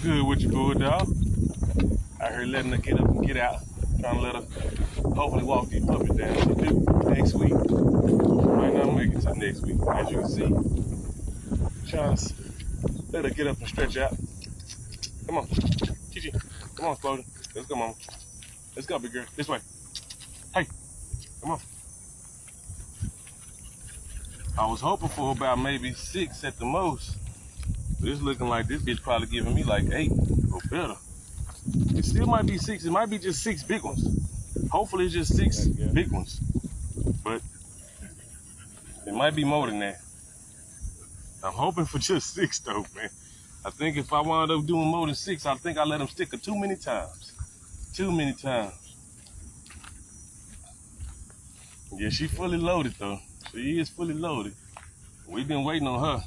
good with your bulldog? Out here letting her get up and get out. Trying to let her hopefully walk these puppies down. She do next week. Might not make it till next week, as you can see. Trying to let her get up and stretch out. Come on, Gigi. Come on, Spody. Let's go, mama. Let's go, big girl. This way. Hey, come on. I was hoping for about maybe 6 at the most. But it's looking like this bitch probably giving me like 8 or better. It still might be 6. It might be just 6 big ones. Hopefully it's just 6 big ones. But it might be more than that. I'm hoping for just 6 though, man. I think if I wound up doing more than 6, I think I let them stick her too many times. Too many times. Yeah, she fully loaded though. She is fully loaded. We've been waiting on her.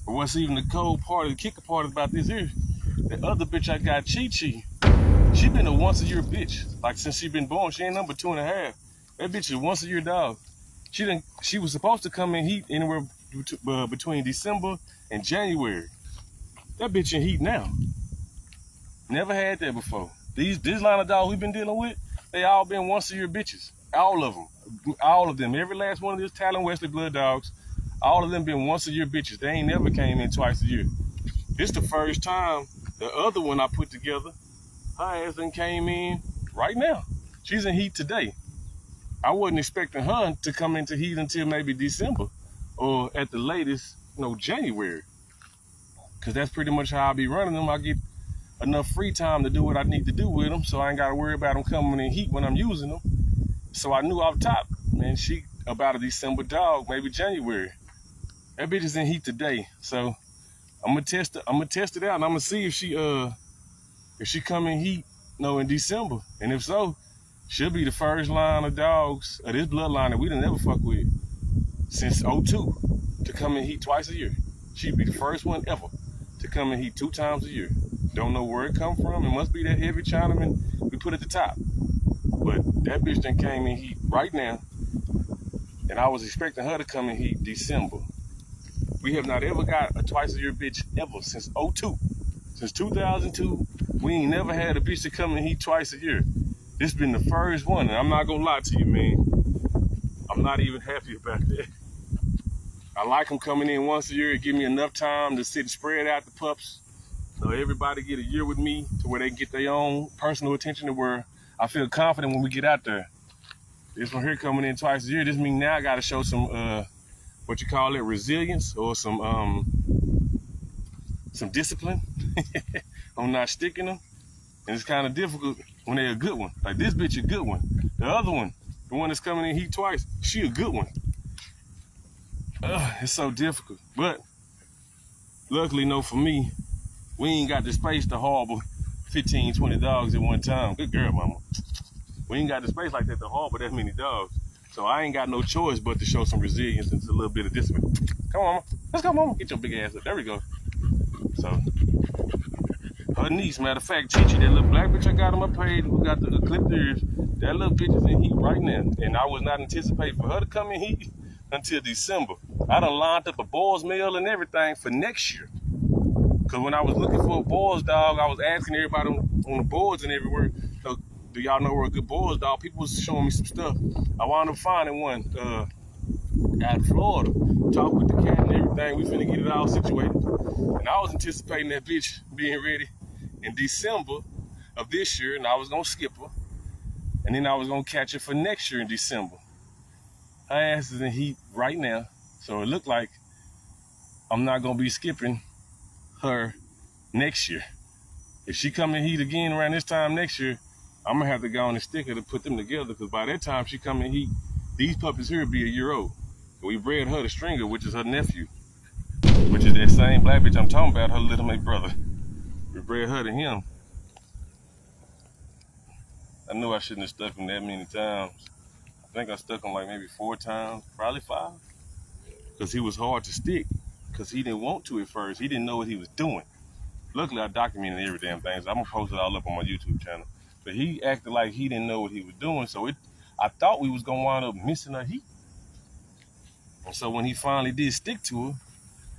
But what's even the cold part, the kicker part about this here, the other bitch I got, Chi-Chi, she been a once-a-year bitch. Like since she been born, she ain't number 2.5. That bitch is a once-a-year dog. She was supposed to come in heat anywhere between December and January. That bitch in heat now. Never had that before. This line of dogs we've been dealing with, they all been once-a-year bitches. All of them. All of them. Every last one of these Talon Wesley blood dogs, all of them been once-a-year bitches. They ain't never came in twice a year. This the first time. The other one I put together, her ass done came in right now. She's in heat today. I wasn't expecting her to come into heat until maybe December or at the latest, January. Cause that's pretty much how I be running them. I get enough free time to do what I need to do with them, so I ain't gotta worry about them coming in heat when I'm using them. So I knew off top, man, she about a December dog, maybe January. That bitch is in heat today, so I'm gonna test it. I'm gonna test it out, and I'm gonna see if she come in heat, in December. And if so, she'll be the first line of dogs of this bloodline that we done never fuck with since '02 to come in heat twice a year. She'd be the first one ever to come in heat 2 times a year. Don't know where it come from. It must be that heavy Chinaman we put at the top. But that bitch done came in heat right now, and I was expecting her to come in heat December. We have not ever got a twice-a-year bitch ever since '02. Since 2002, we ain't never had a bitch to come in heat twice a year. This been the first one, and I'm not gonna lie to you, man. I'm not even happy about that. I like them coming in once a year. It give me enough time to sit and spread out the pups. So everybody get a year with me to where they get their own personal attention to where I feel confident when we get out there. This one here coming in twice a year, this means now I gotta show some resilience or some discipline. I'm not sticking them. And it's kind of difficult when they're a good one. Like this bitch a good one. The other one, the one that's coming in heat twice, she a good one. It's so difficult. But luckily, for me, we ain't got the space to harbor 15, 20 dogs at one time. Good girl, mama. We ain't got the space like that to harbor that many dogs. So I ain't got no choice but to show some resilience and a little bit of discipline. Come on, mama. Let's go, mama. Get your big ass up. There we go. So, her niece, matter of fact, Chi-Chi, that little black bitch I got on my page who got the clipped ears, that little bitch is in heat right now. And I was not anticipating for her to come in heat until December. I done lined up a boys meal and everything for next year. Cause when I was looking for a boys dog, I was asking everybody on the boards and everywhere, so, do y'all know where a good boys dog? People was showing me some stuff. I wound up finding one out of Florida. Talked with the cat and everything. We finna get it all situated. And I was anticipating that bitch being ready in December of this year, and I was gonna skip her. And then I was gonna catch her for next year in December. Her ass is in heat right now, so it looked like I'm not gonna be skipping her next year. If she come in heat again around this time next year, I'm gonna have to go on and stick her to put them together, because by that time she come in heat, these puppies here will be a year old. We bred her to Stringer, which is her nephew, which is that same black bitch I'm talking about, her little mate brother. We bred her to him. I knew I shouldn't have stuck him that many times. I think I stuck him like maybe 4 times, probably 5. Because he was hard to stick, because he didn't want to at first. He didn't know what he was doing. Luckily, I documented every damn thing, so I'm gonna post it all up on my YouTube channel. But he acted like he didn't know what he was doing, so I thought we was gonna wind up missing her heat. And so when he finally did stick to her,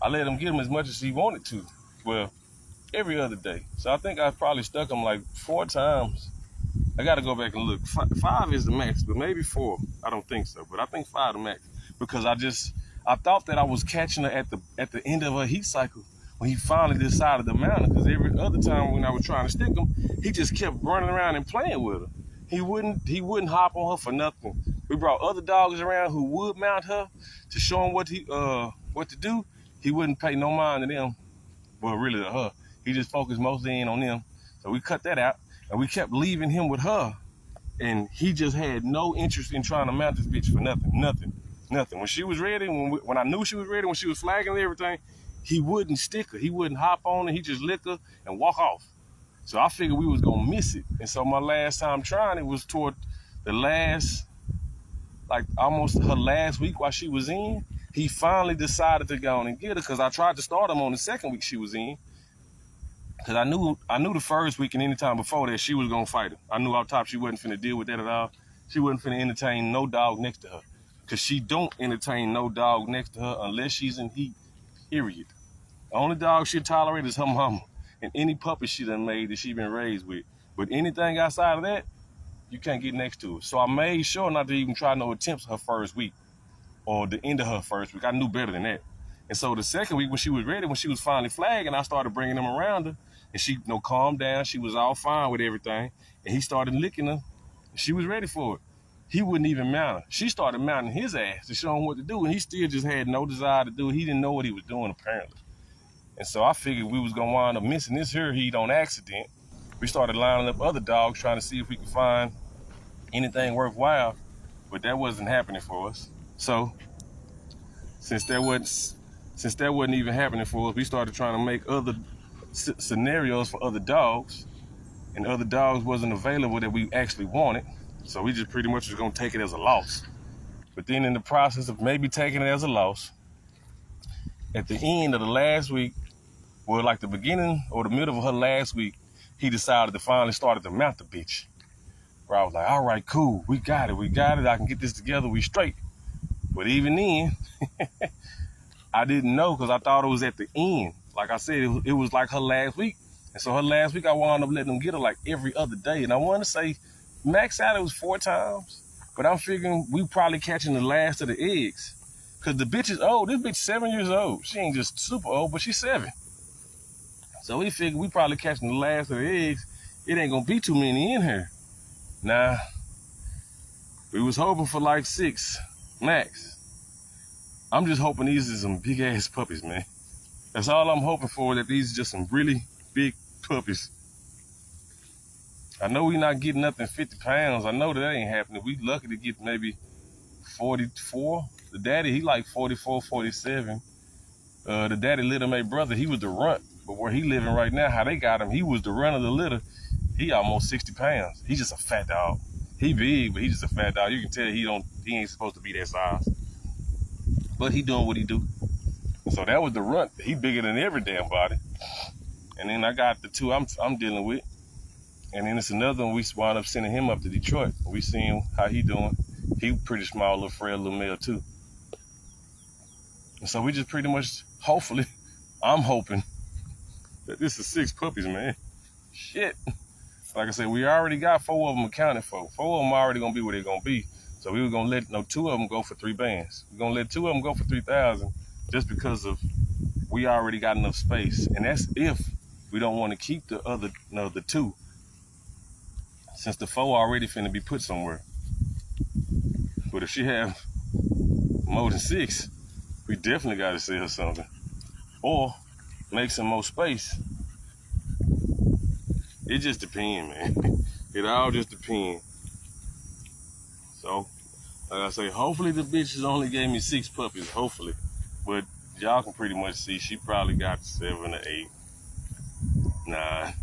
I let him get him as much as he wanted to. Well, every other day. So I think I probably stuck them like 4 times. I gotta go back and look. 5 is the max, but maybe 4. I don't think so, but I think 5 the max because I thought that I was catching her at the end of her heat cycle when he finally decided to mount her. Because every other time when I was trying to stick him, he just kept running around and playing with her. He wouldn't hop on her for nothing. We brought other dogs around who would mount her to show him what to do. He wouldn't pay no mind to them. Well, really to her. He just focused mostly in on them. So we cut that out, and we kept leaving him with her. And he just had no interest in trying to mount this bitch for nothing. When she was ready, when I knew she was ready, when she was flagging and everything, he wouldn't stick her. He wouldn't hop on her. He just lick her and walk off. So I figured we was gonna miss it. And so my last time trying it was toward the last, like almost her last week while she was in. He finally decided to go on and get her because I tried to start him on the second week she was in. Because I knew the first week and any time before that she was gonna fight him. I knew off top she wasn't finna deal with that at all. She wasn't finna entertain no dog next to her. Because she don't entertain no dog next to her unless she's in heat, period. The only dog she tolerate is her mama and any puppy she done made that she been raised with. But anything outside of that, you can't get next to her. So I made sure not to even try no attempts her first week or the end of her first week. I knew better than that. And so the second week when she was ready, when she was finally flagging, I started bringing them around her. And she calmed down. She was all fine with everything. And he started licking her. And she was ready for it. He wouldn't even mount her. She started mounting his ass to show him what to do. And he still just had no desire to do it. He didn't know what he was doing, apparently. And so I figured we was going to wind up missing this here heat on accident. We started lining up other dogs trying to see if we could find anything worthwhile. But that wasn't happening for us. So since that wasn't even happening for us, we started trying to make other scenarios for other dogs, and other dogs wasn't available that we actually wanted. So we just pretty much was gonna take it as a loss. But then in the process of maybe taking it as a loss, at the end of the last week, well, like the beginning or the middle of her last week, he decided to finally start to mount the bitch. Where I was like, all right, cool, we got it. I can get this together, we straight. But even then, I didn't know because I thought it was at the end. Like I said, it was like her last week. And so her last week, I wound up letting them get her like every other day. And I want to say max out it was 4 times. But I'm figuring we probably catching the last of the eggs. Because the bitch is old. This bitch 7 years old. She ain't just super old, but she's 7. So we figured we probably catching the last of the eggs. It ain't going to be too many in here. Nah. We was hoping for like 6 max. I'm just hoping these are some big ass puppies, man. That's all I'm hoping for, that these are just some really big puppies. I know we're not getting nothing 50 pounds. I know that ain't happening. We lucky to get maybe 44. The daddy, he like 44, 47. The daddy litter mate brother, he was the runt. But where he living right now, how they got him, he was the run of the litter. He almost 60 pounds. He's just a fat dog. He big, but he's just a fat dog. You can tell he ain't supposed to be that size. But he doing what he do. So that was the runt. He bigger than every damn body. And then I got the 2 I'm dealing with. And then it's another one, we wound up sending him up to Detroit. We seen how he doing. He pretty small, little frail little male too. And so we just pretty much, hopefully, I'm hoping that this is 6 puppies, man. Shit. Like I said, we already got 4 of them accounted for. 4 of them already gonna be where they're gonna be. So we were gonna let 2 of them go for 3 bands. We're gonna let 2 of them go for 3,000 just because of we already got enough space. And that's if we don't want to keep the other, the 2. Since the 4 already finna be put somewhere. But if she have more than 6, we definitely gotta sell something. Or make some more space. It just depends, man. It all just depends. So, like I say, hopefully the bitches only gave me 6 puppies, hopefully. But y'all can pretty much see she probably got 7 or 8. 9.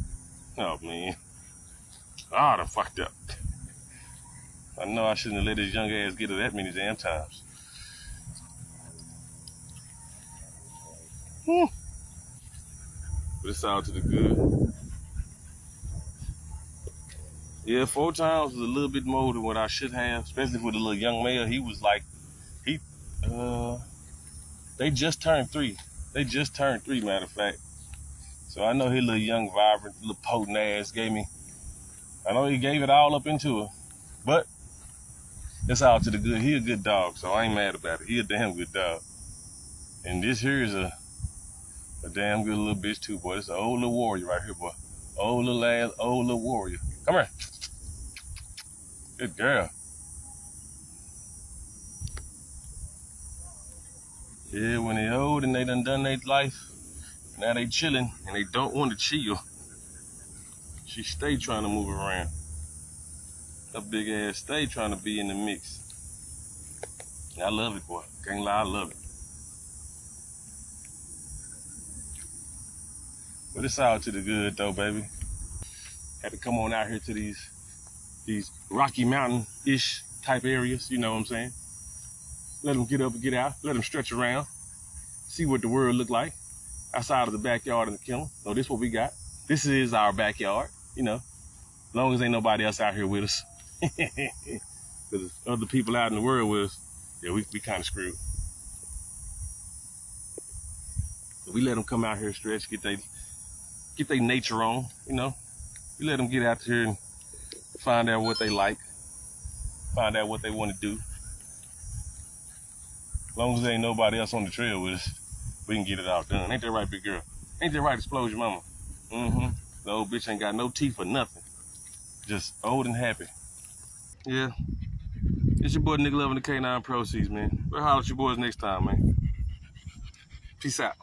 Oh, man. I done fucked up. I know I shouldn't have let this young ass get her that many damn times. But it's all to the good. Yeah, 4 times was a little bit more than what I should have, especially for the little young male. He was like, they just turned 3. They just turned 3, matter of fact. So I know his little young, vibrant, little potent ass I know he gave it all up into her. But it's all to the good. He a good dog, so I ain't mad about it. He a damn good dog. And this here is a damn good little bitch too, boy. It's an old little warrior right here, boy. Old little ass, old little warrior. Come here. Good girl. Yeah, when they old and they done their life, now they chilling and they don't want to chill. She stay trying to move around. Her big ass stay trying to be in the mix. I love it, boy. Can't lie, I love it. But it's all to the good though, baby. Had to come on out here to these Rocky Mountain-ish type areas, you know what I'm saying? Let them get up and get out, let them stretch around, see what the world look like outside of the backyard and the kennel. So this is what we got. This is our backyard, you know, as long as ain't nobody else out here with us. Because other people out in the world with us, yeah, we kind of screwed. But we let them come out here, stretch, get their nature on, you know. We let them get out here and find out what they like, find out what they want to do. As long as there ain't nobody else on the trail with us, we can get it all done. Ain't that right, big girl? Ain't that right, Explosion Mama? Mm-hmm. The old bitch ain't got no teeth or nothing. Just old and happy. Yeah. It's your boy, Nigga Loving the K9 ProSeeds, man. We'll holler at you boys next time, man. Peace out.